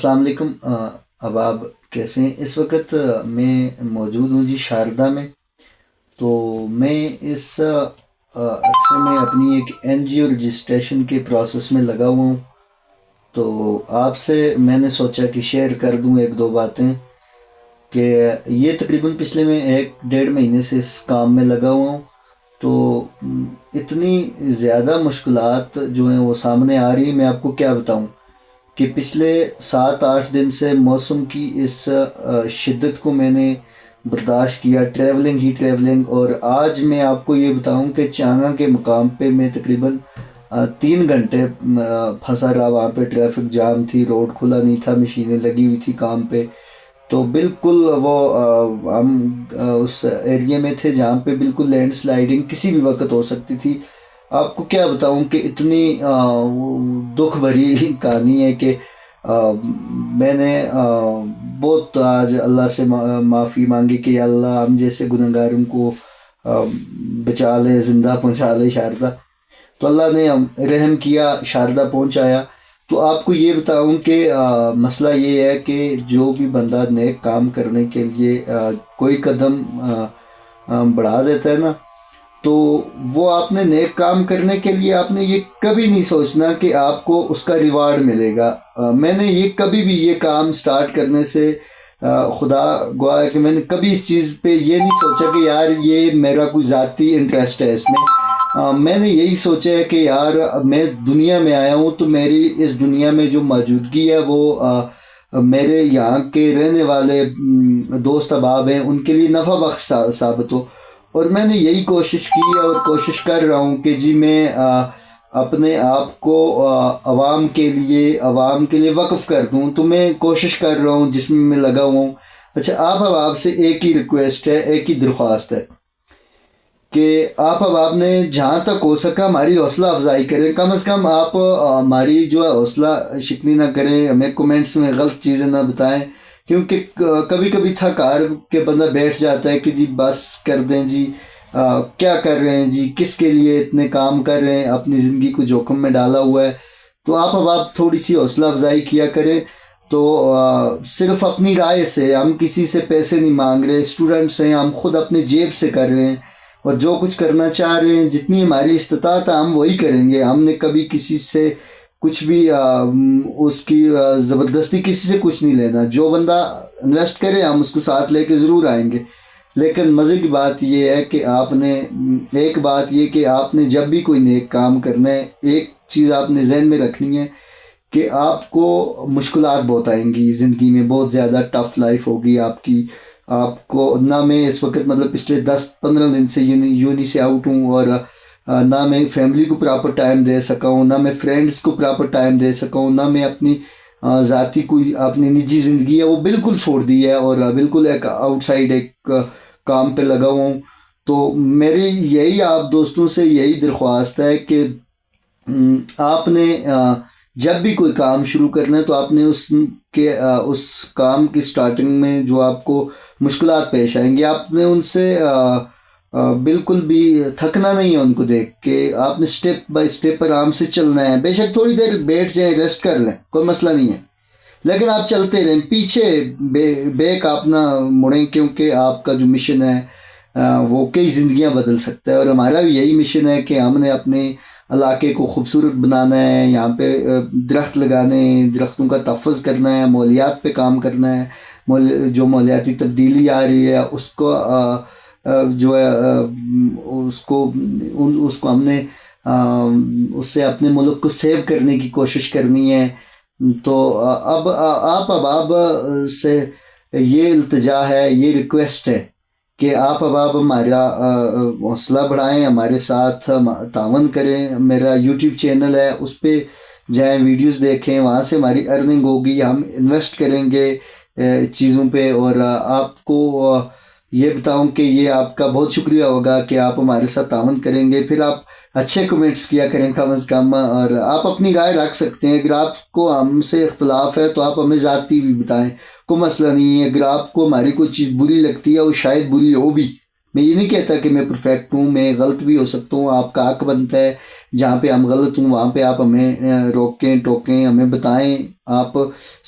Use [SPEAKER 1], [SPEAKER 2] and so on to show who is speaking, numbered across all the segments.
[SPEAKER 1] السلام علیکم۔ اب آپ کیسے ہیں؟ اس وقت میں موجود ہوں جی شاردہ میں۔ تو میں اس عرصے میں اپنی ایک این جی او رجسٹریشن کے پروسیس میں لگا ہوا ہوں۔ تو آپ سے میں نے سوچا کہ شیئر کر دوں ایک دو باتیں کہ یہ تقریباً پچھلے میں 1-1.5 مہینے سے اس کام میں لگا ہوا ہوں۔ تو اتنی زیادہ مشکلات جو ہیں وہ سامنے آ رہی ہیں، میں آپ کو کیا بتاؤں کہ پچھلے 7-8 دن سے موسم کی اس شدت کو میں نے برداشت کیا، ٹریولنگ ہی ٹریولنگ۔ اور آج میں آپ کو یہ بتاؤں کہ چانگا کے مقام پہ میں تقریباً 3 گھنٹے پھنسا رہا، وہاں پہ ٹریفک جام تھی، روڈ کھلا نہیں تھا، مشینیں لگی ہوئی تھی کام پہ۔ تو بالکل وہ ہم اس ایریے میں تھے جہاں پہ بالکل لینڈ سلائیڈنگ کسی بھی وقت ہو سکتی تھی۔ آپ کو کیا بتاؤں کہ اتنی دکھ بھری کہانی ہے کہ میں نے بہت آج اللہ سے معافی مانگی کہ یا اللہ ہم جیسے گنہگاروں کو بچا لے، زندہ پہنچا لے شاردہ۔ تو اللہ نے رحم کیا، شاردہ پہنچایا۔ تو آپ کو یہ بتاؤں کہ مسئلہ یہ ہے کہ جو بھی بندہ نیک کام کرنے کے لیے کوئی قدم بڑھا دیتا ہے نا، تو وہ آپ نے نیک کام کرنے کے لیے آپ نے یہ کبھی نہیں سوچنا کہ آپ کو اس کا ریوارڈ ملے گا۔ میں نے یہ کبھی بھی یہ کام سٹارٹ کرنے سے خدا گواہ ہے کہ میں نے کبھی اس چیز پہ یہ نہیں سوچا کہ یار یہ میرا کوئی ذاتی انٹرسٹ ہے اس میں۔ میں نے یہی سوچا ہے کہ یار میں دنیا میں آیا ہوں تو میری اس دنیا میں جو موجودگی ہے وہ میرے یہاں کے رہنے والے دوست احباب ہیں ان کے لیے نفع بخش ثابت ہو۔ اور میں نے یہی کوشش کی اور کوشش کر رہا ہوں کہ جی میں اپنے آپ کو عوام کے لیے وقف کر دوں۔ تو میں کوشش کر رہا ہوں جس میں لگا ہوا ہوں۔ اچھا، آپ سے ایک ہی ریکویسٹ ہے، ایک ہی درخواست ہے کہ آپ نے جہاں تک ہو سکا ہماری حوصلہ افزائی کریں۔ کم از کم آپ ہماری جو ہے حوصلہ شکنی نہ کریں، ہمیں کومنٹس میں غلط چیزیں نہ بتائیں، کیونکہ کبھی کبھی تھک ہار کے بندہ بیٹھ جاتا ہے کہ جی بس کر دیں جی، کیا کر رہے ہیں جی، کس کے لیے اتنے کام کر رہے ہیں، اپنی زندگی کو جوخم میں ڈالا ہوا ہے۔ تو آپ تھوڑی سی حوصلہ افزائی کیا کریں۔ تو صرف اپنی رائے سے، ہم کسی سے پیسے نہیں مانگ رہے، اسٹوڈنٹس ہیں، ہم خود اپنے جیب سے کر رہے ہیں اور جو کچھ کرنا چاہ رہے ہیں، جتنی ہماری استطاعت ہے ہم وہی کریں گے۔ ہم نے کبھی کسی سے کچھ بھی اس کی زبردستی کسی سے کچھ نہیں لینا۔ جو بندہ انویسٹ کرے ہم اس کو ساتھ لے کے ضرور آئیں گے۔ لیکن مزے کی بات یہ ہے کہ آپ نے جب بھی کوئی نیک کام کرنا ہے، ایک چیز آپ نے ذہن میں رکھنی ہے کہ آپ کو مشکلات بہت آئیں گی زندگی میں، بہت زیادہ ٹف لائف ہوگی آپ کی۔ آپ کو نہ میں اس وقت پچھلے 10-15 دن سے یونی سے آؤٹ ہوں، اور نہ میں فیملی کو پراپر ٹائم دے سکا ہوں، نہ میں فرینڈس کو پراپر ٹائم دے سکا ہوں، نہ میں اپنی ذاتی کوئی اپنی نجی زندگی ہے وہ بالکل چھوڑ دی ہے اور بالکل ایک آؤٹ سائڈ ایک کام پہ لگا ہوا ہوں۔ تو میری یہی آپ دوستوں سے یہی درخواست ہے کہ آپ نے جب بھی کوئی کام شروع کرنا ہے تو آپ نے اس کام کی سٹارٹنگ میں جو آپ کو مشکلات پیش آئیں گے، آپ نے ان سے بالکل بھی تھکنا نہیں ہے ان کو دیکھ کے۔ آپ نے سٹیپ بائی سٹیپ آرام سے چلنا ہے۔ بے شک تھوڑی دیر بیٹھ جائیں، ریسٹ کر لیں، کوئی مسئلہ نہیں ہے، لیکن آپ چلتے رہیں، پیچھے بیک آپ نہ مڑیں، کیونکہ آپ کا جو مشن ہے وہ کئی زندگیاں بدل سکتا ہے۔ اور ہمارا بھی یہی مشن ہے کہ ہم نے اپنے علاقے کو خوبصورت بنانا ہے، یہاں پہ درخت لگانے ہیں، درختوں کا تحفظ کرنا ہے، ماحولیات پہ کام کرنا ہے۔ جو ماحولیاتی تبدیلی آ رہی ہے اس کو جو ہے اس کو ہم نے اس سے اپنے ملک کو سیو کرنے کی کوشش کرنی ہے۔ تو اب آپ سے یہ التجا ہے، یہ ریکویسٹ ہے کہ آپ ہمارا حوصلہ بڑھائیں، ہمارے ساتھ تعاون کریں۔ میرا یوٹیوب چینل ہے، اس پہ جائیں، ویڈیوز دیکھیں، وہاں سے ہماری ارننگ ہوگی، ہم انویسٹ کریں گے چیزوں پہ۔ اور آپ کو یہ بتاؤں کہ یہ آپ کا بہت شکریہ ہوگا کہ آپ ہمارے ساتھ تعاون کریں گے۔ پھر آپ اچھے کمنٹس کیا کریں کم از کم، اور آپ اپنی رائے رکھ سکتے ہیں۔ اگر آپ کو ہم سے اختلاف ہے تو آپ ہمیں ذاتی بھی بتائیں، کوئی مسئلہ نہیں ہے۔ اگر آپ کو ہماری کوئی چیز بری لگتی ہے، وہ شاید بری ہو بھی، میں یہ نہیں کہتا کہ میں پرفیکٹ ہوں، میں غلط بھی ہو سکتا ہوں، آپ کا حق بنتا ہے جہاں پہ ہم غلط ہوں وہاں پہ آپ ہمیں روکیں ٹوکیں، ہمیں بتائیں. آپ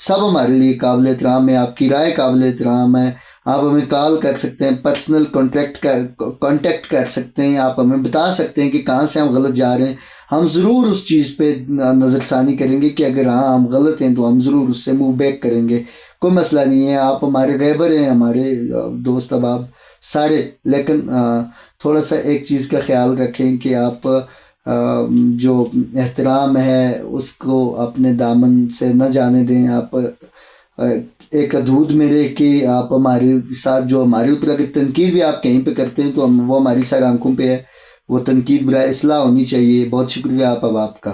[SPEAKER 1] سب ہمارے لیے قابل احترام ہے، آپ کی رائے قابل احترام ہے. آپ ہمیں کال کر سکتے ہیں، پرسنل کانٹیکٹ کر سکتے ہیں، آپ ہمیں بتا سکتے ہیں کہ کہاں سے ہم غلط جا رہے ہیں. ہم ضرور اس چیز پہ نظر ثانی کریں گے کہ اگر ہاں ہم غلط ہیں تو ہم ضرور اس سے موو بیک کریں گے. کوئی مسئلہ نہیں ہے، آپ ہمارے رہبر ہیں، ہمارے دوست احباب سارے. لیکن تھوڑا سا ایک چیز کا خیال رکھیں کہ آپ جو احترام ہے اس کو اپنے دامن سے نہ جانے دیں. آپ ایک حدود میں رہ کے آپ ہمارے ساتھ جو ہمارے اوپر اگر تنقید بھی آپ کہیں پہ کرتے ہیں تو وہ ہماری سارے آنکھوں پہ ہے. وہ تنقید برائے اصلاح ہونی چاہیے. بہت شکریہ آپ کا.